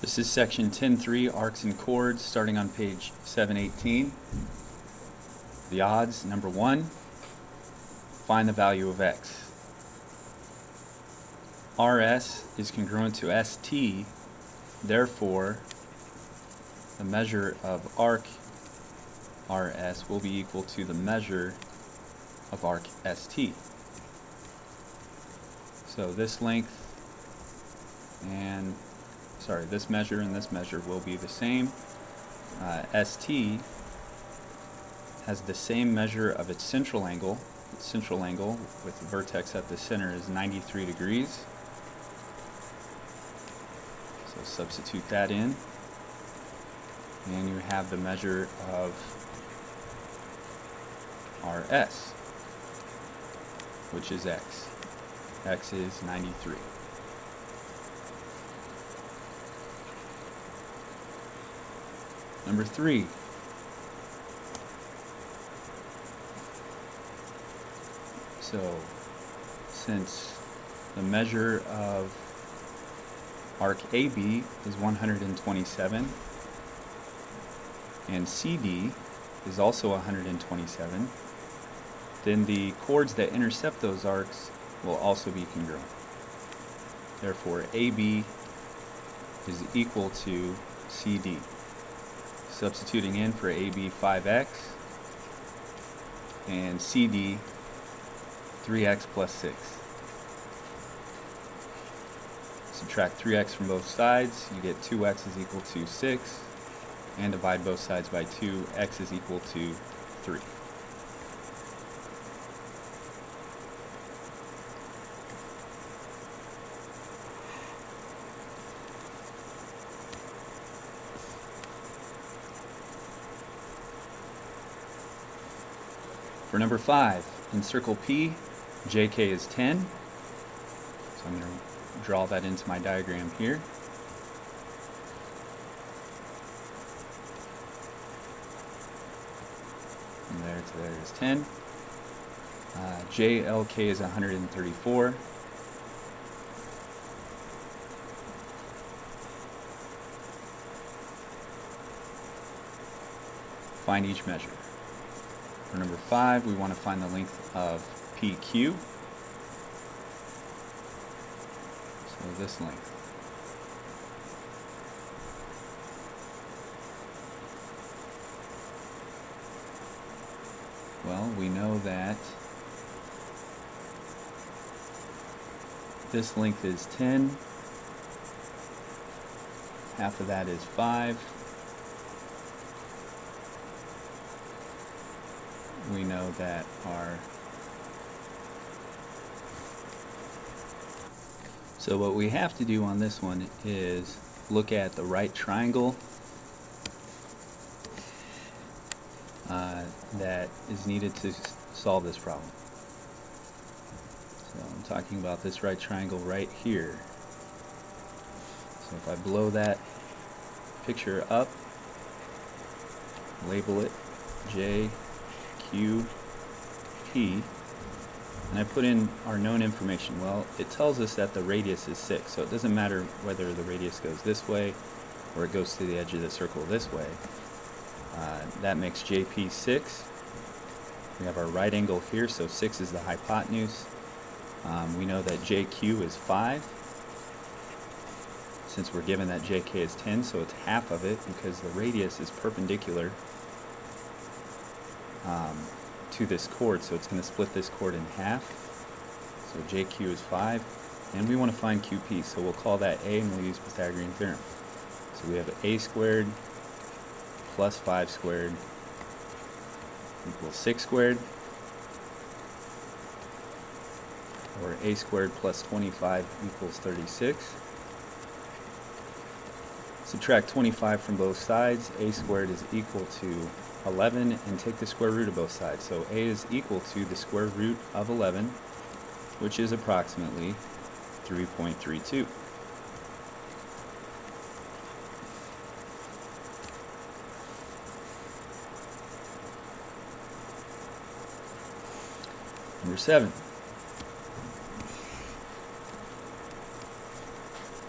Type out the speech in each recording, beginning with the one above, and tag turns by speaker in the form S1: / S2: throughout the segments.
S1: This is section 10.3, arcs and chords, starting on page 718. The odds, number 1, find the value of x. RS is congruent to ST, therefore the measure of arc RS will be equal to the measure of arc ST. So this length and this measure and this measure will be the same. ST has the same measure of its central angle. Its central angle with the vertex at the center is 93 degrees. So substitute that in, and you have the measure of RS, which is x. X is 93. Number 3. So, since the measure of arc AB is 127 and CD is also 127, then the chords that intercept those arcs will also be congruent. Therefore, AB is equal to CD. Substituting in for AB 5x and CD 3x plus 6. Subtract 3x from both sides, you get 2x is equal to 6, and divide both sides by 2, x is equal to 3. For number 5, in circle P, JK is 10. So I'm going to draw that into my diagram here. From there to there is 10. JLK is 134. Find each measure. For number 5, we want to find the length of PQ. So this length. Well, we know that this length is 10. Half of that is 5. We know that so what we have to do on this one is look at the right triangle that is needed to solve this problem. So I'm talking about this right triangle right here. So if I blow that picture up, label it J, Q, P, and I put in our known information. Well, it tells us that the radius is 6, so it doesn't matter whether the radius goes this way or it goes to the edge of the circle this way. That makes JP 6. We have our right angle here, so 6 is the hypotenuse. We know that JQ is 5. Since we're given that JK is 10, so it's half of it because the radius is perpendicular to this chord, so it's going to split this chord in half. So JQ is 5, and we want to find QP, so we'll call that A and we'll use Pythagorean theorem. So we have A squared plus 5 squared equals 6 squared, or A squared plus 25 equals 36. Subtract 25 from both sides. A squared is equal to 11, and take the square root of both sides. So A is equal to the square root of 11, which is approximately 3.32. Number 7.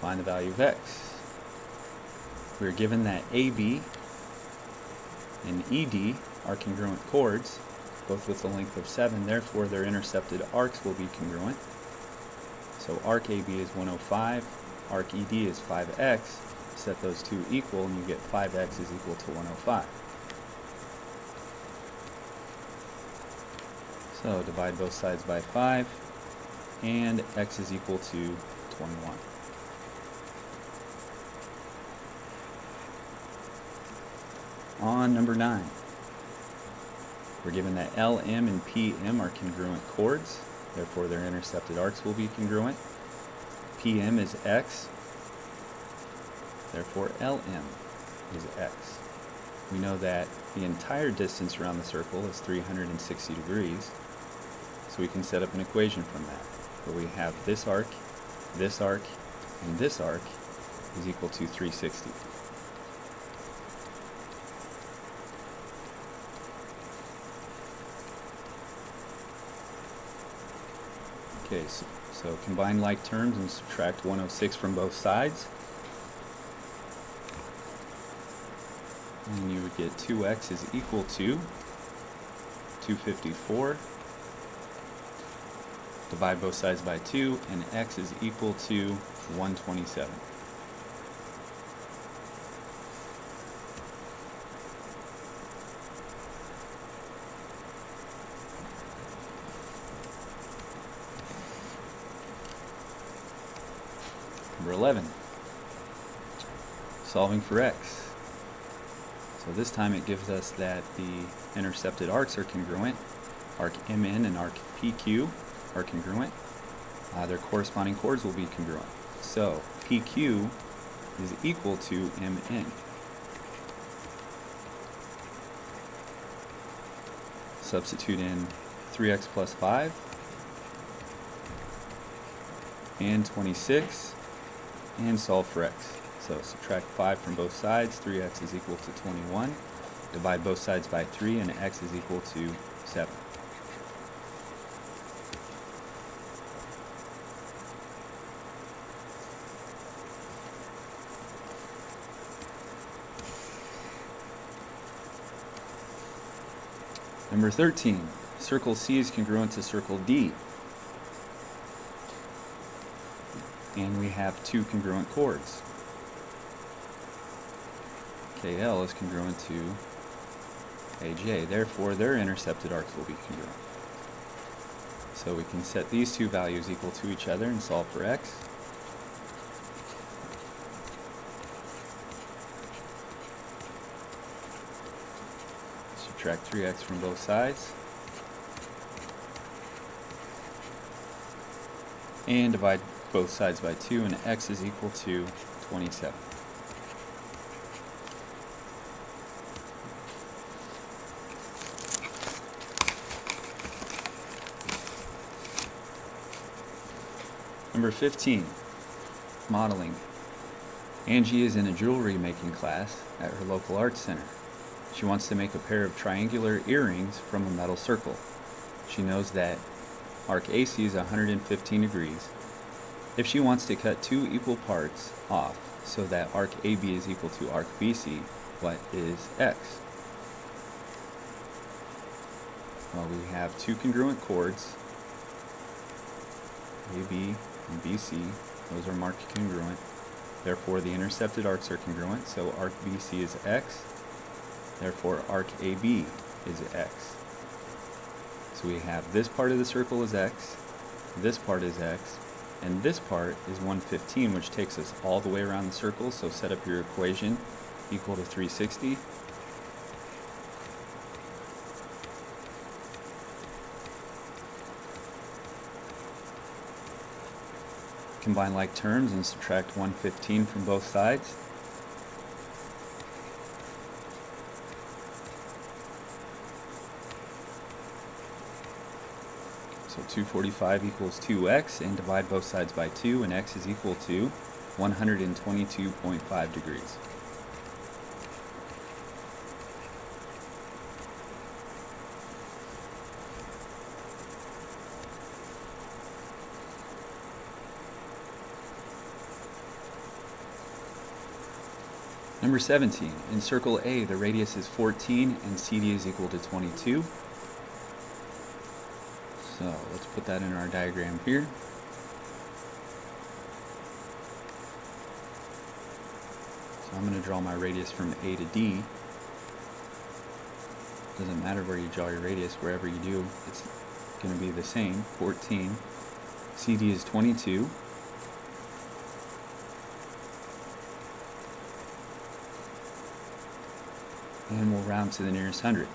S1: Find the value of x. we're given that AB and ED are congruent chords, both with a length of 7, therefore their intercepted arcs will be congruent. So arc AB is 105, arc ED is 5x, set those two equal and you get 5x is equal to 105. So divide both sides by 5, and x is equal to 21. On number 9, we're given that LM and PM are congruent chords, therefore their intercepted arcs will be congruent. PM is x, therefore LM is x. We know that the entire distance around the circle is 360 degrees, so we can set up an equation from that, where we have this arc, and this arc is equal to 360. Okay, so combine like terms and subtract 106 from both sides. And you would get 2x is equal to 254. Divide both sides by 2, and x is equal to 127. Number 11, solving for x. So this time it gives us that the intercepted arcs are congruent. Arc MN and arc PQ are congruent. Their corresponding chords will be congruent. So PQ is equal to MN. Substitute in 3x plus 5 and 26 and solve for x. So subtract 5 from both sides, 3x is equal to 21. Divide both sides by 3 and x is equal to 7. Number 13, circle C is congruent to circle D. And we have two congruent chords. KL is congruent to AJ, therefore their intercepted arcs will be congruent. So we can set these two values equal to each other and solve for x. Subtract 3x from both sides. And divide both sides by 2, and x is equal to 27. Number 15, modeling. Angie is in a jewelry making class at her local arts center. She wants to make a pair of triangular earrings from a metal circle. She knows that arc AC is 115 degrees. If she wants to cut two equal parts off so that arc AB is equal to arc BC, what is x? Well, we have two congruent chords, AB and BC. Those are marked congruent. Therefore, the intercepted arcs are congruent, so arc BC is x. Therefore, arc AB is x. So we have this part of the circle is x, this part is x, and this part is 115, which takes us all the way around the circle, so set up your equation equal to 360. Combine like terms and subtract 115 from both sides. So 245 equals 2x, and divide both sides by 2, and x is equal to 122.5 degrees. Number 17, in circle A, the radius is 14 and CD is equal to 22. So let's put that in our diagram here. So I'm going to draw my radius from A to D. Doesn't matter where you draw your radius, wherever you do, it's going to be the same, 14. CD is 22. And we'll round to the nearest hundred.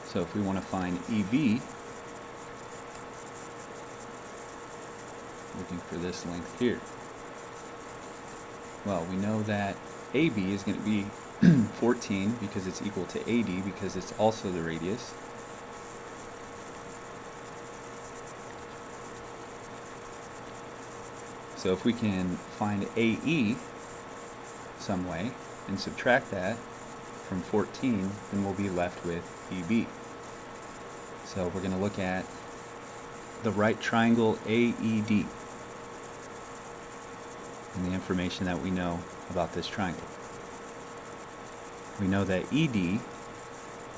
S1: So if we want to find EB, looking for this length here. Well, we know that AB is going to be 14 because it's equal to AD because it's also the radius. So if we can find AE some way and subtract that from 14, then we'll be left with EB. So we're going to look at the right triangle AED and the information that we know about this triangle. We know that ED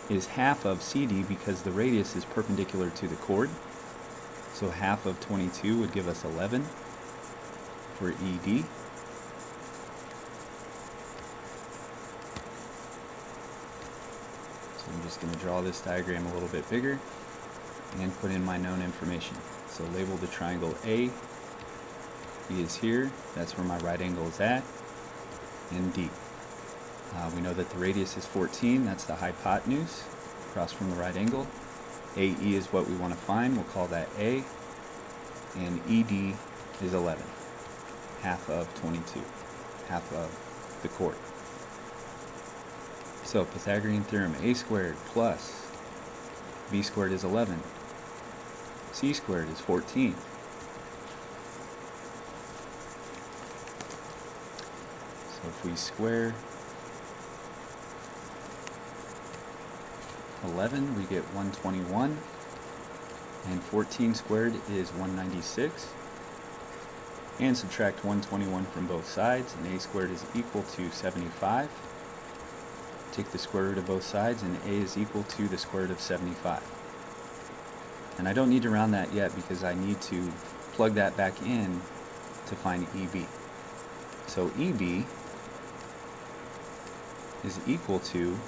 S1: is half of CD because the radius is perpendicular to the chord. So half of 22 would give us 11 for ED. So I'm just going to draw this diagram a little bit bigger and put in my known information. So label the triangle A. E is here, that's where my right angle is at, and D. We know that the radius is 14, that's the hypotenuse across from the right angle. AE is what we want to find, we'll call that A, and ED is 11, half of 22, half of the chord. So Pythagorean theorem, A squared plus B squared is 11, C squared is 14. So if we square 11, we get 121, and 14 squared is 196, and subtract 121 from both sides, and A squared is equal to 75. Take the square root of both sides, and A is equal to the square root of 75. And I don't need to round that yet because I need to plug that back in to find EB. So EB is equal to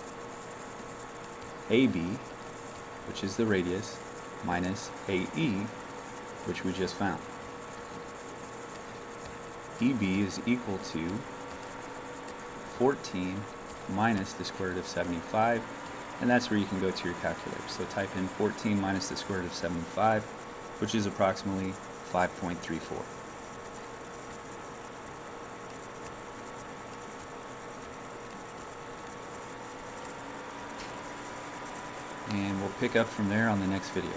S1: AB, which is the radius, minus AE, which we just found. EB is equal to 14 minus the square root of 75, and that's where you can go to your calculator. So type in 14 minus the square root of 75, which is approximately 5.34. And we'll pick up from there on the next video.